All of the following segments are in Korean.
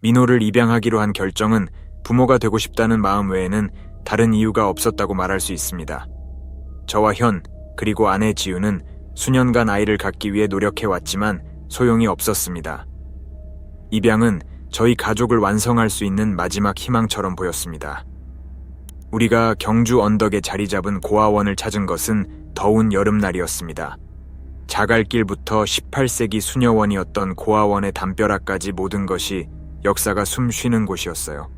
민호를 입양하기로 한 결정은 부모가 되고 싶다는 마음 외에는 다른 이유가 없었다고 말할 수 있습니다. 저와 현, 그리고 아내 지우는 수년간 아이를 갖기 위해 노력해왔지만 소용이 없었습니다. 입양은 저희 가족을 완성할 수 있는 마지막 희망처럼 보였습니다. 우리가 경주 언덕에 자리 잡은 고아원을 찾은 것은 더운 여름날이었습니다. 자갈길부터 18세기 수녀원이었던 고아원의 담벼락까지 모든 것이 역사가 숨 쉬는 곳이었어요.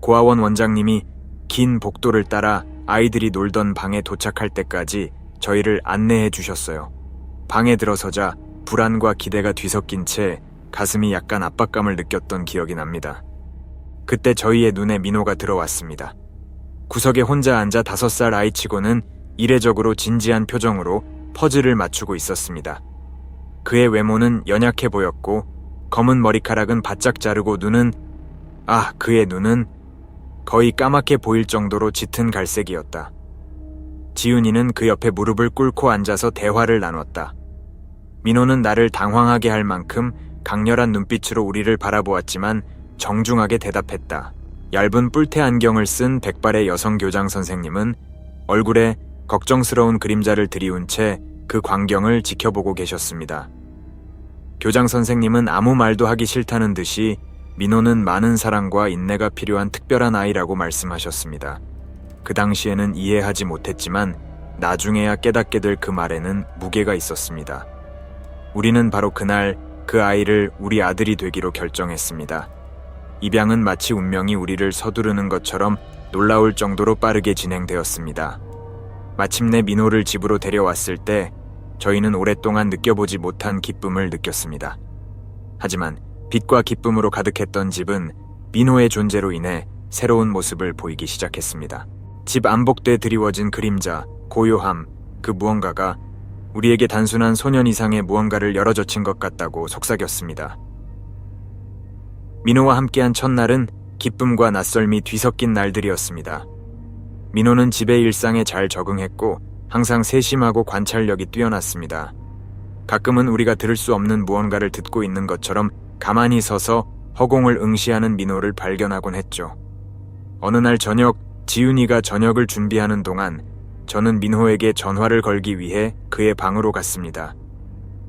고아원 원장님이 긴 복도를 따라 아이들이 놀던 방에 도착할 때까지 저희를 안내해 주셨어요. 방에 들어서자 불안과 기대가 뒤섞인 채 가슴이 약간 압박감을 느꼈던 기억이 납니다. 그때 저희의 눈에 민호가 들어왔습니다. 구석에 혼자 앉아 5살 아이치고는 이례적으로 진지한 표정으로 퍼즐을 맞추고 있었습니다. 그의 외모는 연약해 보였고 검은 머리카락은 바짝 자르고 그의 눈은 거의 까맣게 보일 정도로 짙은 갈색이었다. 지훈이는 그 옆에 무릎을 꿇고 앉아서 대화를 나눴다. 민호는 나를 당황하게 할 만큼 강렬한 눈빛으로 우리를 바라보았지만 정중하게 대답했다. 얇은 뿔테 안경을 쓴 백발의 여성 교장 선생님은 얼굴에 걱정스러운 그림자를 들이운 채 그 광경을 지켜보고 계셨습니다. 교장 선생님은 아무 말도 하기 싫다는 듯이 민호는 많은 사랑과 인내가 필요한 특별한 아이라고 말씀하셨습니다. 그 당시에는 이해하지 못했지만 나중에야 깨닫게 될 그 말에는 무게가 있었습니다. 우리는 바로 그날 그 아이를 우리 아들이 되기로 결정했습니다. 입양은 마치 운명이 우리를 서두르는 것처럼 놀라울 정도로 빠르게 진행되었습니다. 마침내 민호를 집으로 데려왔을 때 저희는 오랫동안 느껴보지 못한 기쁨을 느꼈습니다. 하지만 빛과 기쁨으로 가득했던 집은 민호의 존재로 인해 새로운 모습을 보이기 시작했습니다. 집 안복대에 드리워진 그림자, 고요함, 그 무언가가 우리에게 단순한 소년 이상의 무언가를 열어젖힌 것 같다고 속삭였습니다. 민호와 함께한 첫날은 기쁨과 낯설미 뒤섞인 날들이었습니다. 민호는 집의 일상에 잘 적응했고 항상 세심하고 관찰력이 뛰어났습니다. 가끔은 우리가 들을 수 없는 무언가를 듣고 있는 것처럼 가만히 서서 허공을 응시하는 민호를 발견하곤 했죠. 어느 날 저녁, 지훈이가 저녁을 준비하는 동안 저는 민호에게 전화를 걸기 위해 그의 방으로 갔습니다.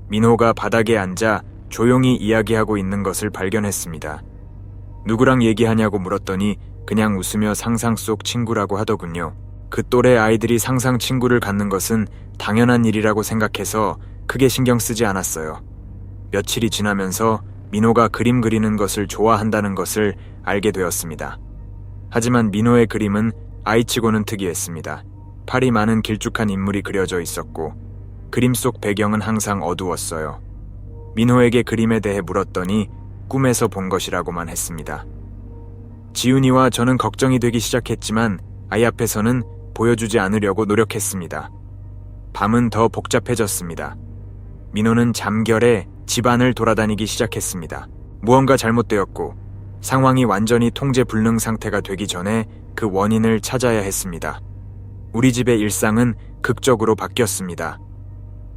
민호가 바닥에 앉아 조용히 이야기하고 있는 것을 발견했습니다. 누구랑 얘기하냐고 물었더니 그냥 웃으며 상상 속 친구라고 하더군요. 그 또래 아이들이 상상 친구를 갖는 것은 당연한 일이라고 생각해서 크게 신경 쓰지 않았어요. 며칠이 지나면서 민호가 그림 그리는 것을 좋아한다는 것을 알게 되었습니다. 하지만 민호의 그림은 아이치고는 특이했습니다. 팔이 많은 길쭉한 인물이 그려져 있었고 그림 속 배경은 항상 어두웠어요. 민호에게 그림에 대해 물었더니 꿈에서 본 것이라고만 했습니다. 지훈이와 저는 걱정이 되기 시작했지만 아이 앞에서는 보여주지 않으려고 노력했습니다. 밤은 더 복잡해졌습니다. 민호는 잠결에 집안을 돌아다니기 시작했습니다. 무언가 잘못되었고 상황이 완전히 통제 불능 상태가 되기 전에 그 원인을 찾아야 했습니다. 우리 집의 일상은 극적으로 바뀌었습니다.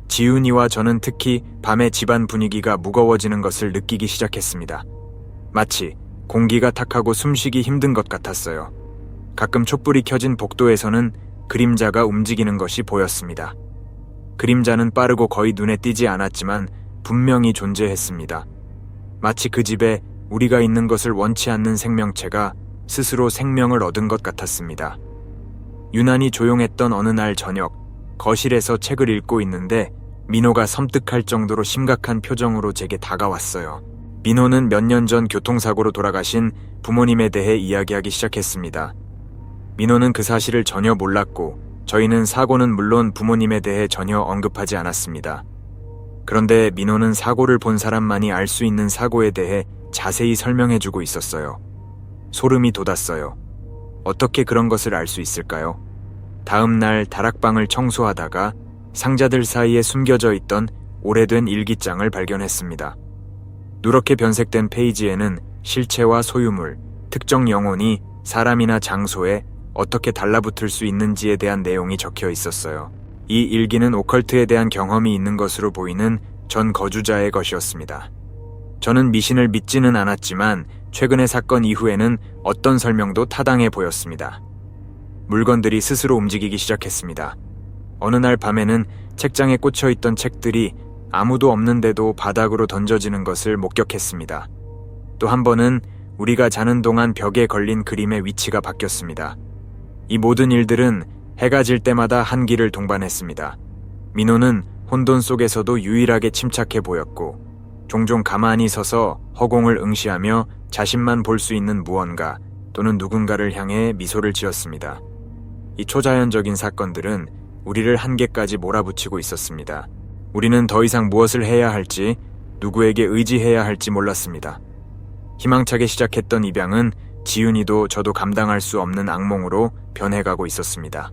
지훈이와 저는 특히 밤에 집안 분위기가 무거워지는 것을 느끼기 시작했습니다. 마치 공기가 탁하고 숨쉬기 힘든 것 같았어요. 가끔 촛불이 켜진 복도에서는 그림자가 움직이는 것이 보였습니다. 그림자는 빠르고 거의 눈에 띄지 않았지만 분명히 존재했습니다. 마치 그 집에 우리가 있는 것을 원치 않는 생명체가 스스로 생명을 얻은 것 같았습니다. 유난히 조용했던 어느 날 저녁, 거실에서 책을 읽고 있는데 민호가 섬뜩할 정도로 심각한 표정으로 제게 다가왔어요. 민호는 몇 년 전 교통사고로 돌아가신 부모님에 대해 이야기하기 시작했습니다. 민호는 그 사실을 전혀 몰랐고 저희는 사고는 물론 부모님에 대해 전혀 언급하지 않았습니다. 그런데 민호는 사고를 본 사람만이 알 수 있는 사고에 대해 자세히 설명해주고 있었어요. 소름이 돋았어요. 어떻게 그런 것을 알 수 있을까요? 다음 날 다락방을 청소하다가 상자들 사이에 숨겨져 있던 오래된 일기장을 발견했습니다. 누렇게 변색된 페이지에는 실체와 소유물, 특정 영혼이 사람이나 장소에 어떻게 달라붙을 수 있는지에 대한 내용이 적혀 있었어요. 이 일기는 오컬트에 대한 경험이 있는 것으로 보이는 전 거주자의 것이었습니다. 저는 미신을 믿지는 않았지만 최근의 사건 이후에는 어떤 설명도 타당해 보였습니다. 물건들이 스스로 움직이기 시작했습니다. 어느 날 밤에는 책장에 꽂혀있던 책들이 아무도 없는데도 바닥으로 던져지는 것을 목격했습니다. 또 한 번은 우리가 자는 동안 벽에 걸린 그림의 위치가 바뀌었습니다. 이 모든 일들은 해가 질 때마다 한 길을 동반했습니다. 민호는 혼돈 속에서도 유일하게 침착해 보였고, 종종 가만히 서서 허공을 응시하며 자신만 볼 수 있는 무언가 또는 누군가를 향해 미소를 지었습니다. 이 초자연적인 사건들은 우리를 한계까지 몰아붙이고 있었습니다. 우리는 더 이상 무엇을 해야 할지, 누구에게 의지해야 할지 몰랐습니다. 희망차게 시작했던 입양은 지윤이도 저도 감당할 수 없는 악몽으로 변해가고 있었습니다.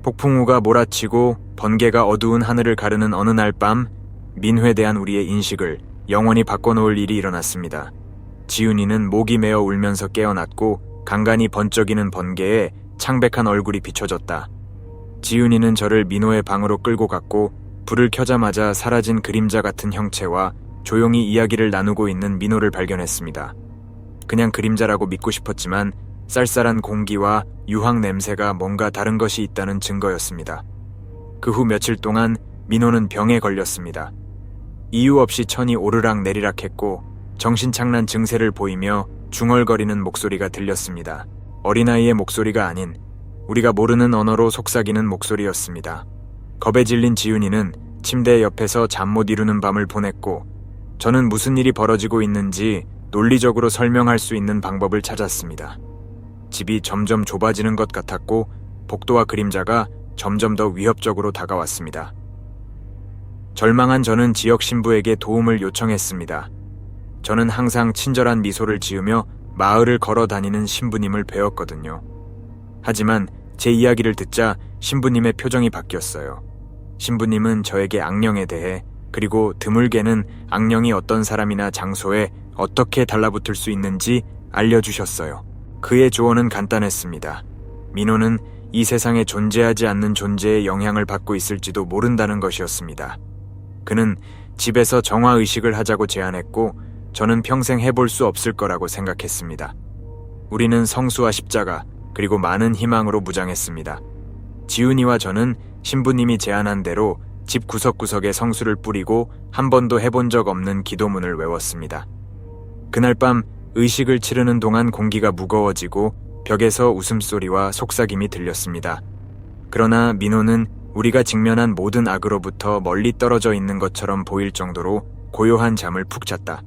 폭풍우가 몰아치고 번개가 어두운 하늘을 가르는 어느 날 밤, 민호에 대한 우리의 인식을 영원히 바꿔놓을 일이 일어났습니다. 지윤이는 목이 메어 울면서 깨어났고 간간히 번쩍이는 번개에 창백한 얼굴이 비춰졌다. 지윤이는 저를 민호의 방으로 끌고 갔고 불을 켜자마자 사라진 그림자 같은 형체와 조용히 이야기를 나누고 있는 민호를 발견했습니다. 그냥 그림자라고 믿고 싶었지만 쌀쌀한 공기와 유황 냄새가 뭔가 다른 것이 있다는 증거였습니다. 그 후 며칠 동안 민호는 병에 걸렸습니다. 이유 없이 천이 오르락 내리락 했고 정신착란 증세를 보이며 중얼거리는 목소리가 들렸습니다. 어린아이의 목소리가 아닌 우리가 모르는 언어로 속삭이는 목소리였습니다. 겁에 질린 지윤이는 침대 옆에서 잠 못 이루는 밤을 보냈고 저는 무슨 일이 벌어지고 있는지 논리적으로 설명할 수 있는 방법을 찾았습니다. 집이 점점 좁아지는 것 같았고 복도와 그림자가 점점 더 위협적으로 다가왔습니다. 절망한 저는 지역 신부에게 도움을 요청했습니다. 저는 항상 친절한 미소를 지으며 마을을 걸어 다니는 신부님을 배웠거든요. 하지만 제 이야기를 듣자 신부님의 표정이 바뀌었어요. 신부님은 저에게 악령에 대해, 그리고 드물게는 악령이 어떤 사람이나 장소에 어떻게 달라붙을 수 있는지 알려주셨어요. 그의 조언은 간단했습니다. 민호는 이 세상에 존재하지 않는 존재의 영향을 받고 있을지도 모른다는 것이었습니다. 그는 집에서 정화의식을 하자고 제안했고 저는 평생 해볼 수 없을 거라고 생각했습니다. 우리는 성수와 십자가 그리고 많은 희망으로 무장했습니다. 지훈이와 저는 신부님이 제안한 대로 집 구석구석에 성수를 뿌리고 한 번도 해본 적 없는 기도문을 외웠습니다. 그날 밤 의식을 치르는 동안 공기가 무거워지고 벽에서 웃음소리와 속삭임이 들렸습니다. 그러나 민호는 우리가 직면한 모든 악으로부터 멀리 떨어져 있는 것처럼 보일 정도로 고요한 잠을 푹 잤다.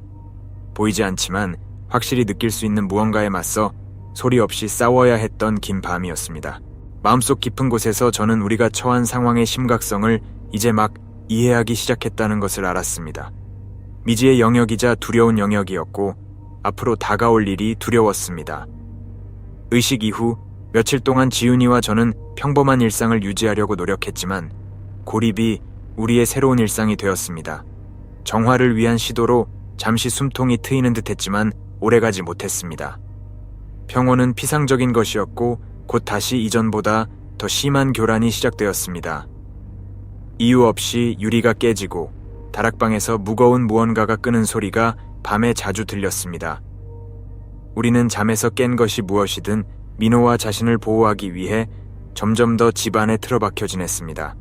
보이지 않지만 확실히 느낄 수 있는 무언가에 맞서 소리 없이 싸워야 했던 긴 밤이었습니다. 마음속 깊은 곳에서 저는 우리가 처한 상황의 심각성을 이제 막 이해하기 시작했다는 것을 알았습니다. 미지의 영역이자 두려운 영역이었고 앞으로 다가올 일이 두려웠습니다. 의식 이후 며칠 동안 지훈이와 저는 평범한 일상을 유지하려고 노력했지만 고립이 우리의 새로운 일상이 되었습니다. 정화를 위한 시도로 잠시 숨통이 트이는 듯했지만 오래가지 못했습니다. 평온은 피상적인 것이었고 곧 다시 이전보다 더 심한 교란이 시작되었습니다. 이유 없이 유리가 깨지고 다락방에서 무거운 무언가가 끄는 소리가 밤에 자주 들렸습니다. 우리는 잠에서 깬 것이 무엇이든 민호와 자신을 보호하기 위해 점점 더 집안에 틀어박혀 지냈습니다.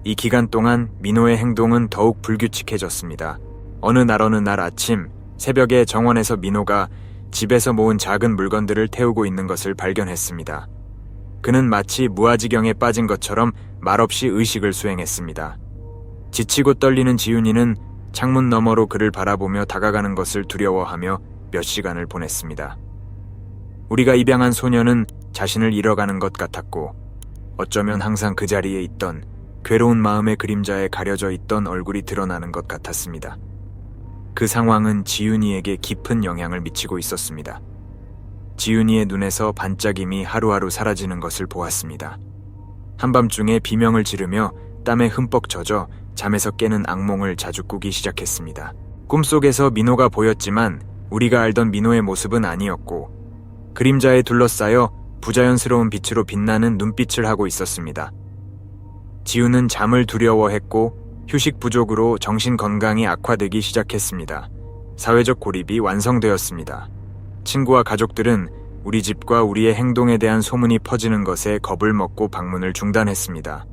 이 기간 동안 민호의 행동은 더욱 불규칙해졌습니다. 어느 날 아침 새벽에 정원에서 민호가 집에서 모은 작은 물건들을 태우고 있는 것을 발견했습니다. 그는 마치 무아지경에 빠진 것처럼 말없이 의식을 수행했습니다. 지치고 떨리는 지훈이는 창문 너머로 그를 바라보며 다가가는 것을 두려워하며 몇 시간을 보냈습니다. 우리가 입양한 소녀는 자신을 잃어가는 것 같았고 어쩌면 항상 그 자리에 있던 괴로운 마음의 그림자에 가려져 있던 얼굴이 드러나는 것 같았습니다. 그 상황은 지윤이에게 깊은 영향을 미치고 있었습니다. 지윤이의 눈에서 반짝임이 하루하루 사라지는 것을 보았습니다. 한밤중에 비명을 지르며 땀에 흠뻑 젖어 잠에서 깨는 악몽을 자주 꾸기 시작했습니다. 꿈속에서 민호가 보였지만 우리가 알던 민호의 모습은 아니었고 그림자에 둘러싸여 부자연스러운 빛으로 빛나는 눈빛을 하고 있었습니다. 지훈은 잠을 두려워했고 휴식 부족으로 정신 건강이 악화되기 시작했습니다. 사회적 고립이 완성되었습니다. 친구와 가족들은 우리 집과 우리의 행동에 대한 소문이 퍼지는 것에 겁을 먹고 방문을 중단했습니다.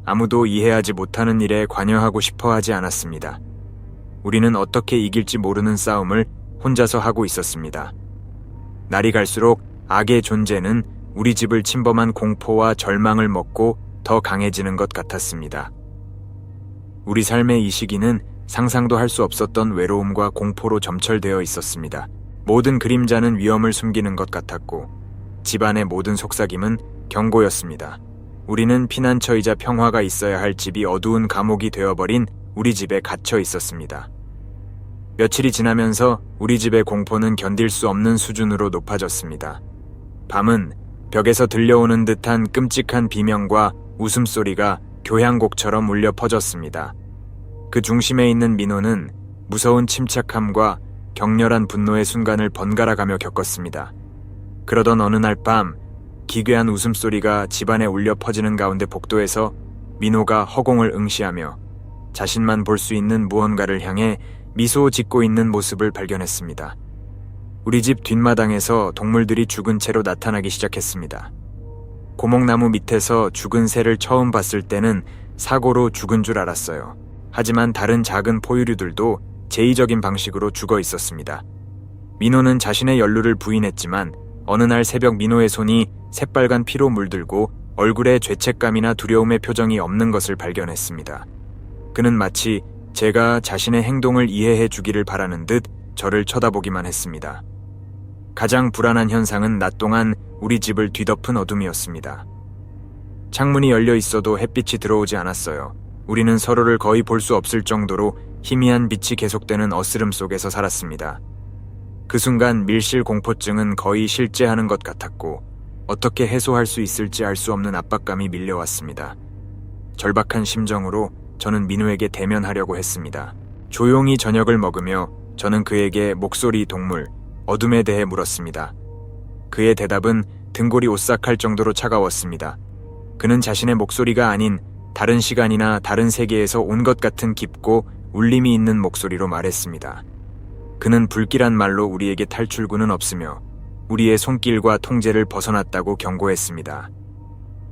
아무도 이해하지 못하는 일에 관여하고 싶어 하지 않았습니다. 우리는 어떻게 이길지 모르는 싸움을 혼자서 하고 있었습니다. 날이 갈수록 악의 존재는 우리 집을 침범한 공포와 절망을 먹고 더 강해지는 것 같았습니다. 우리 삶의 이 시기는 상상도 할 수 없었던 외로움과 공포로 점철되어 있었습니다. 모든 그림자는 위험을 숨기는 것 같았고 집안의 모든 속삭임은 경고였습니다. 우리는 피난처이자 평화가 있어야 할 집이 어두운 감옥이 되어버린 우리 집에 갇혀 있었습니다. 며칠이 지나면서 우리 집의 공포는 견딜 수 없는 수준으로 높아졌습니다. 밤은 벽에서 들려오는 듯한 끔찍한 비명과 웃음소리가 교향곡처럼 울려 퍼졌습니다. 그 중심에 있는 민호는 무서운 침착함과 격렬한 분노의 순간을 번갈아가며 겪었습니다. 그러던 어느 날 밤, 기괴한 웃음소리가 집안에 울려 퍼지는 가운데 복도에서 민호가 허공을 응시하며 자신만 볼 수 있는 무언가를 향해 미소 짓고 있는 모습을 발견했습니다. 우리 집 뒷마당에서 동물들이 죽은 채로 나타나기 시작했습니다. 고목나무 밑에서 죽은 새를 처음 봤을 때는 사고로 죽은 줄 알았어요. 하지만 다른 작은 포유류들도 제의적인 방식으로 죽어 있었습니다. 민호는 자신의 연루를 부인했지만 어느 날 새벽 민호의 손이 새빨간 피로 물들고 얼굴에 죄책감이나 두려움의 표정이 없는 것을 발견했습니다. 그는 마치 제가 자신의 행동을 이해해 주기를 바라는 듯 저를 쳐다보기만 했습니다. 가장 불안한 현상은 낮 동안 우리 집을 뒤덮은 어둠이었습니다. 창문이 열려 있어도 햇빛이 들어오지 않았어요. 우리는 서로를 거의 볼 수 없을 정도로 희미한 빛이 계속되는 어스름 속에서 살았습니다. 그 순간 밀실 공포증은 거의 실제하는 것 같았고 어떻게 해소할 수 있을지 알 수 없는 압박감이 밀려왔습니다. 절박한 심정으로 저는 민우에게 대면하려고 했습니다. 조용히 저녁을 먹으며 저는 그에게 목소리 동물, 어둠에 대해 물었습니다. 그의 대답은 등골이 오싹할 정도로 차가웠습니다. 그는 자신의 목소리가 아닌 다른 시간이나 다른 세계에서 온 것 같은 깊고 울림이 있는 목소리로 말했습니다. 그는 불길한 말로 우리에게 탈출구는 없으며 우리의 손길과 통제를 벗어났다고 경고했습니다.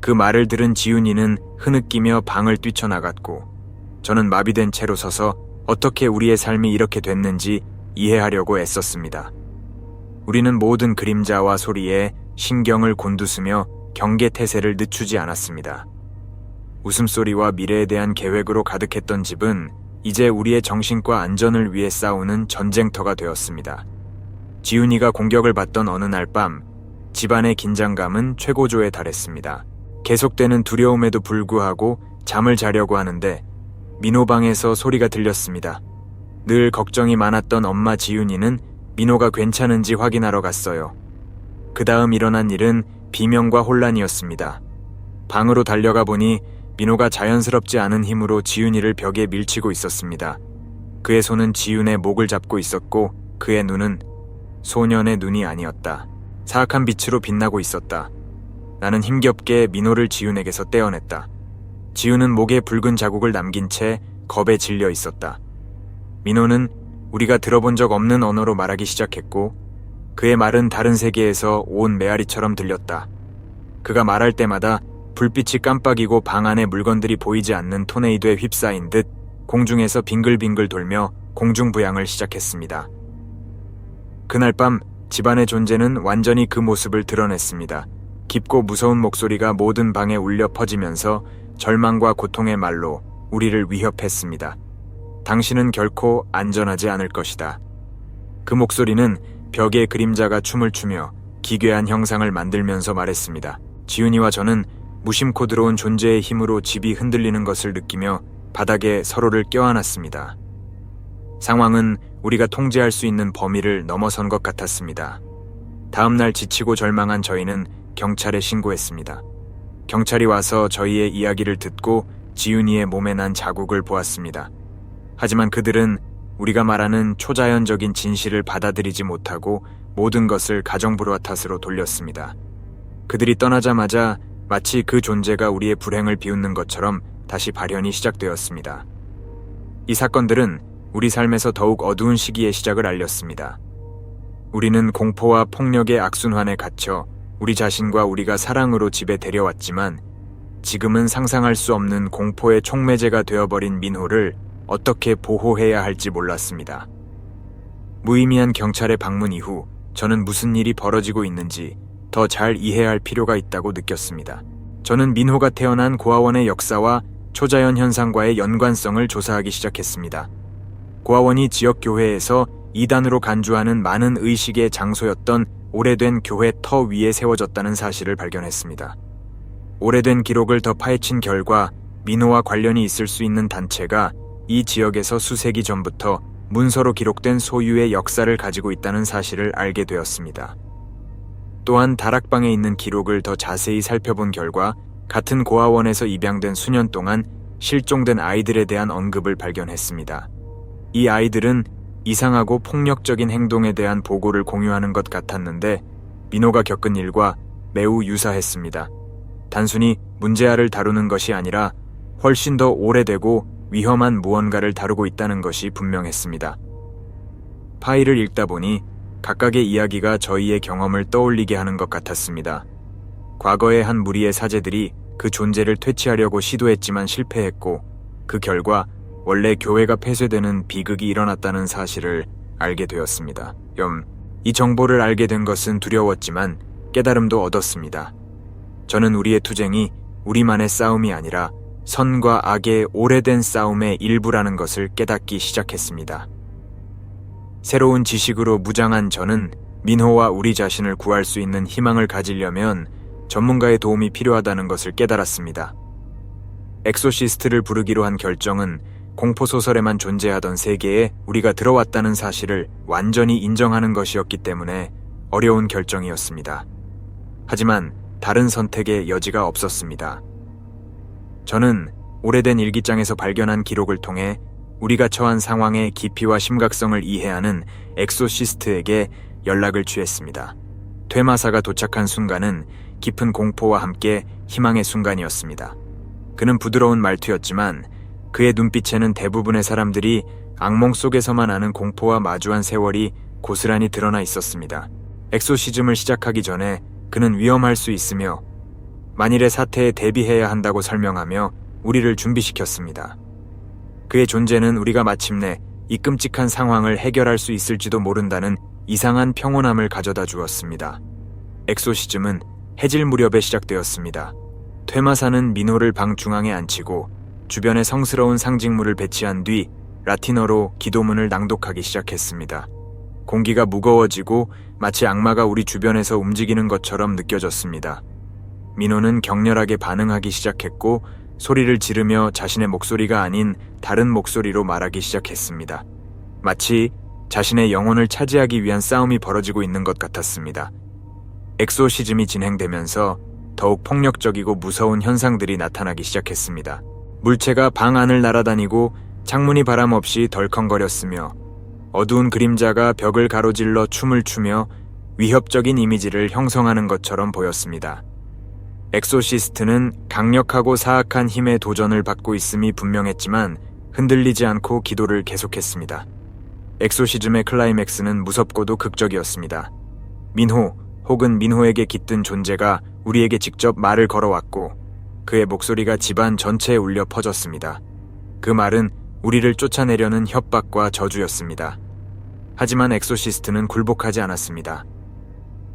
그 말을 들은 지훈이는 흐느끼며 방을 뛰쳐나갔고 저는 마비된 채로 서서 어떻게 우리의 삶이 이렇게 됐는지 이해하려고 애썼습니다. 우리는 모든 그림자와 소리에 신경을 곤두쓰며 경계태세를 늦추지 않았습니다. 웃음소리와 미래에 대한 계획으로 가득했던 집은 이제 우리의 정신과 안전을 위해 싸우는 전쟁터가 되었습니다. 지훈이가 공격을 받던 어느 날 밤, 집안의 긴장감은 최고조에 달했습니다. 계속되는 두려움에도 불구하고 잠을 자려고 하는데 민호방에서 소리가 들렸습니다. 늘 걱정이 많았던 엄마 지훈이는 민호가 괜찮은지 확인하러 갔어요. 그 다음 일어난 일은 비명과 혼란이었습니다. 방으로 달려가 보니 민호가 자연스럽지 않은 힘으로 지훈이를 벽에 밀치고 있었습니다. 그의 손은 지훈의 목을 잡고 있었고 그의 눈은 소년의 눈이 아니었다. 사악한 빛으로 빛나고 있었다. 나는 힘겹게 민호를 지훈에게서 떼어냈다. 지훈은 목에 붉은 자국을 남긴 채 겁에 질려 있었다. 민호는 우리가 들어본 적 없는 언어로 말하기 시작했고 그의 말은 다른 세계에서 온 메아리처럼 들렸다. 그가 말할 때마다 불빛이 깜빡이고 방 안에 물건들이 보이지 않는 토네이도에 휩싸인 듯 공중에서 빙글빙글 돌며 공중부양을 시작했습니다. 그날 밤 집안의 존재는 완전히 그 모습을 드러냈습니다. 깊고 무서운 목소리가 모든 방에 울려 퍼지면서 절망과 고통의 말로 우리를 위협했습니다. 당신은 결코 안전하지 않을 것이다. 그 목소리는 벽에 그림자가 춤을 추며 기괴한 형상을 만들면서 말했습니다. 지훈이와 저는 무심코 들어온 존재의 힘으로 집이 흔들리는 것을 느끼며 바닥에 서로를 껴안았습니다. 상황은 우리가 통제할 수 있는 범위를 넘어선 것 같았습니다. 다음 날 지치고 절망한 저희는 경찰에 신고했습니다. 경찰이 와서 저희의 이야기를 듣고 지훈이의 몸에 난 자국을 보았습니다. 하지만 그들은 우리가 말하는 초자연적인 진실을 받아들이지 못하고 모든 것을 가정불화 탓으로 돌렸습니다. 그들이 떠나자마자 마치 그 존재가 우리의 불행을 비웃는 것처럼 다시 발현이 시작되었습니다. 이 사건들은 우리 삶에서 더욱 어두운 시기의 시작을 알렸습니다. 우리는 공포와 폭력의 악순환에 갇혀 우리 자신과 우리가 사랑으로 집에 데려왔지만 지금은 상상할 수 없는 공포의 촉매제가 되어버린 민호를 어떻게 보호해야 할지 몰랐습니다. 무의미한 경찰의 방문 이후 저는 무슨 일이 벌어지고 있는지 더 잘 이해할 필요가 있다고 느꼈습니다. 저는 민호가 태어난 고아원의 역사와 초자연 현상과의 연관성을 조사하기 시작했습니다. 고아원이 지역 교회에서 이단으로 간주하는 많은 의식의 장소였던 오래된 교회 터 위에 세워졌다는 사실을 발견했습니다. 오래된 기록을 더 파헤친 결과 민호와 관련이 있을 수 있는 단체가 이 지역에서 수세기 전부터 문서로 기록된 소유의 역사를 가지고 있다는 사실을 알게 되었습니다. 또한 다락방에 있는 기록을 더 자세히 살펴본 결과 같은 고아원에서 입양된 수년 동안 실종된 아이들에 대한 언급을 발견했습니다. 이 아이들은 이상하고 폭력적인 행동에 대한 보고를 공유하는 것 같았는데 민호가 겪은 일과 매우 유사했습니다. 단순히 문제아를 다루는 것이 아니라 훨씬 더 오래되고 위험한 무언가를 다루고 있다는 것이 분명했습니다. 파일을 읽다 보니 각각의 이야기가 저희의 경험을 떠올리게 하는 것 같았습니다. 과거의 한 무리의 사제들이 그 존재를 퇴치하려고 시도했지만 실패했고 그 결과 원래 교회가 폐쇄되는 비극이 일어났다는 사실을 알게 되었습니다. 이 정보를 알게 된 것은 두려웠지만 깨달음도 얻었습니다. 저는 우리의 투쟁이 우리만의 싸움이 아니라 선과 악의 오래된 싸움의 일부라는 것을 깨닫기 시작했습니다. 새로운 지식으로 무장한 저는 민호와 우리 자신을 구할 수 있는 희망을 가지려면 전문가의 도움이 필요하다는 것을 깨달았습니다. 엑소시스트를 부르기로 한 결정은 공포소설에만 존재하던 세계에 우리가 들어왔다는 사실을 완전히 인정하는 것이었기 때문에 어려운 결정이었습니다. 하지만 다른 선택의 여지가 없었습니다. 저는 오래된 일기장에서 발견한 기록을 통해 우리가 처한 상황의 깊이와 심각성을 이해하는 엑소시스트에게 연락을 취했습니다. 퇴마사가 도착한 순간은 깊은 공포와 함께 희망의 순간이었습니다. 그는 부드러운 말투였지만 그의 눈빛에는 대부분의 사람들이 악몽 속에서만 아는 공포와 마주한 세월이 고스란히 드러나 있었습니다. 엑소시즘을 시작하기 전에 그는 위험할 수 있으며 만일의 사태에 대비해야 한다고 설명하며 우리를 준비시켰습니다. 그의 존재는 우리가 마침내 이 끔찍한 상황을 해결할 수 있을지도 모른다는 이상한 평온함을 가져다 주었습니다. 엑소시즘은 해질 무렵에 시작되었습니다. 퇴마사는 민호를 방 중앙에 앉히고 주변에 성스러운 상징물을 배치한 뒤 라틴어로 기도문을 낭독하기 시작했습니다. 공기가 무거워지고 마치 악마가 우리 주변에서 움직이는 것처럼 느껴졌습니다. 민호는 격렬하게 반응하기 시작했고 소리를 지르며 자신의 목소리가 아닌 다른 목소리로 말하기 시작했습니다. 마치 자신의 영혼을 차지하기 위한 싸움이 벌어지고 있는 것 같았습니다. 엑소시즘이 진행되면서 더욱 폭력적이고 무서운 현상들이 나타나기 시작했습니다. 물체가 방 안을 날아다니고 창문이 바람 없이 덜컹거렸으며 어두운 그림자가 벽을 가로질러 춤을 추며 위협적인 이미지를 형성하는 것처럼 보였습니다. 엑소시스트는 강력하고 사악한 힘의 도전을 받고 있음이 분명했지만 흔들리지 않고 기도를 계속했습니다. 엑소시즘의 클라이맥스는 무섭고도 극적이었습니다. 민호 혹은 민호에게 깃든 존재가 우리에게 직접 말을 걸어왔고 그의 목소리가 집안 전체에 울려 퍼졌습니다. 그 말은 우리를 쫓아내려는 협박과 저주였습니다. 하지만 엑소시스트는 굴복하지 않았습니다.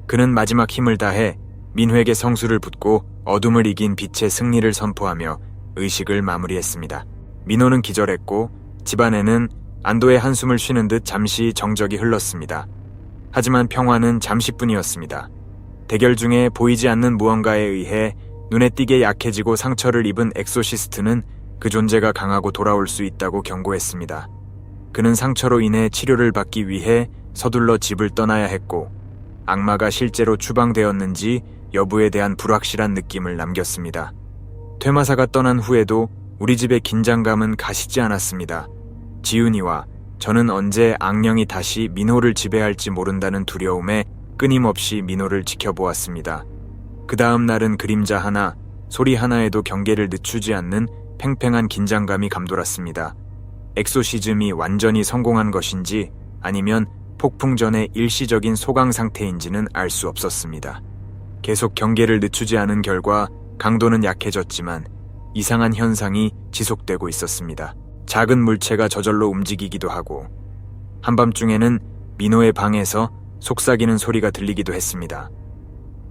그는 마지막 힘을 다해 민호에게 성수를 붓고 어둠을 이긴 빛의 승리를 선포하며 의식을 마무리했습니다. 민호는 기절했고 집안에는 안도의 한숨을 쉬는 듯 잠시 정적이 흘렀습니다. 하지만 평화는 잠시뿐이었습니다. 대결 중에 보이지 않는 무언가에 의해 눈에 띄게 약해지고 상처를 입은 엑소시스트는 그 존재가 강하고 돌아올 수 있다고 경고했습니다. 그는 상처로 인해 치료를 받기 위해 서둘러 집을 떠나야 했고 악마가 실제로 추방되었는지 여부에 대한 불확실한 느낌을 남겼습니다. 퇴마사가 떠난 후에도 우리 집의 긴장감은 가시지 않았습니다. 지훈이와 저는 언제 악령이 다시 민호를 지배할지 모른다는 두려움에 끊임없이 민호를 지켜보았습니다. 그 다음 날은 그림자 하나, 소리 하나에도 경계를 늦추지 않는 팽팽한 긴장감이 감돌았습니다. 엑소시즘이 완전히 성공한 것인지 아니면 폭풍 전의 일시적인 소강 상태인지는 알 수 없었습니다. 계속 경계를 늦추지 않은 결과 강도는 약해졌지만 이상한 현상이 지속되고 있었습니다. 작은 물체가 저절로 움직이기도 하고 한밤중에는 민호의 방에서 속삭이는 소리가 들리기도 했습니다.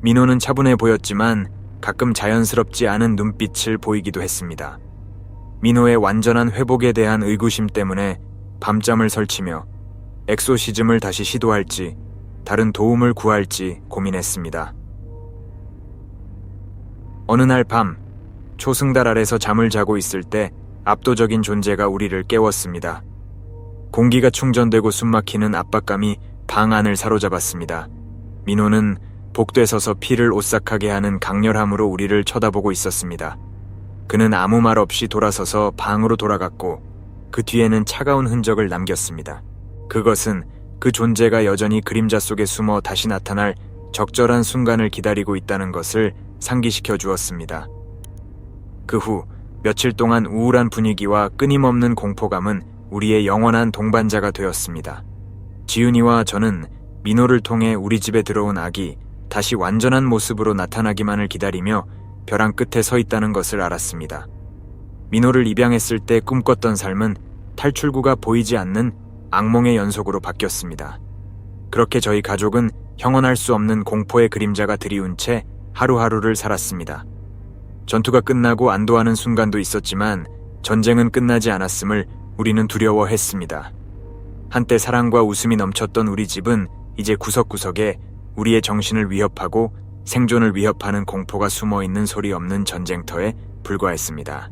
민호는 차분해 보였지만 가끔 자연스럽지 않은 눈빛을 보이기도 했습니다. 민호의 완전한 회복에 대한 의구심 때문에 밤잠을 설치며 엑소시즘을 다시 시도할지 다른 도움을 구할지 고민했습니다. 어느 날 밤, 초승달 아래서 잠을 자고 있을 때 압도적인 존재가 우리를 깨웠습니다. 공기가 충전되고 숨막히는 압박감이 방 안을 사로잡았습니다. 민호는 복돼 서서 피를 오싹하게 하는 강렬함으로 우리를 쳐다보고 있었습니다. 그는 아무 말 없이 돌아서서 방으로 돌아갔고 그 뒤에는 차가운 흔적을 남겼습니다. 그것은 그 존재가 여전히 그림자 속에 숨어 다시 나타날 적절한 순간을 기다리고 있다는 것을 상기시켜 주었습니다. 그 후 며칠 동안 우울한 분위기와 끊임없는 공포감은 우리의 영원한 동반자가 되었습니다. 지은이와 저는 민호를 통해 우리 집에 들어온 아기 다시 완전한 모습으로 나타나기만을 기다리며 벼랑 끝에 서 있다는 것을 알았습니다. 민호를 입양했을 때 꿈꿨던 삶은 탈출구가 보이지 않는 악몽의 연속으로 바뀌었습니다. 그렇게 저희 가족은 형언할 수 없는 공포의 그림자가 드리운 채 하루하루를 살았습니다. 전투가 끝나고 안도하는 순간도 있었지만 전쟁은 끝나지 않았음을 우리는 두려워했습니다. 한때 사랑과 웃음이 넘쳤던 우리 집은 이제 구석구석에 우리의 정신을 위협하고 생존을 위협하는 공포가 숨어있는 소리 없는 전쟁터에 불과했습니다.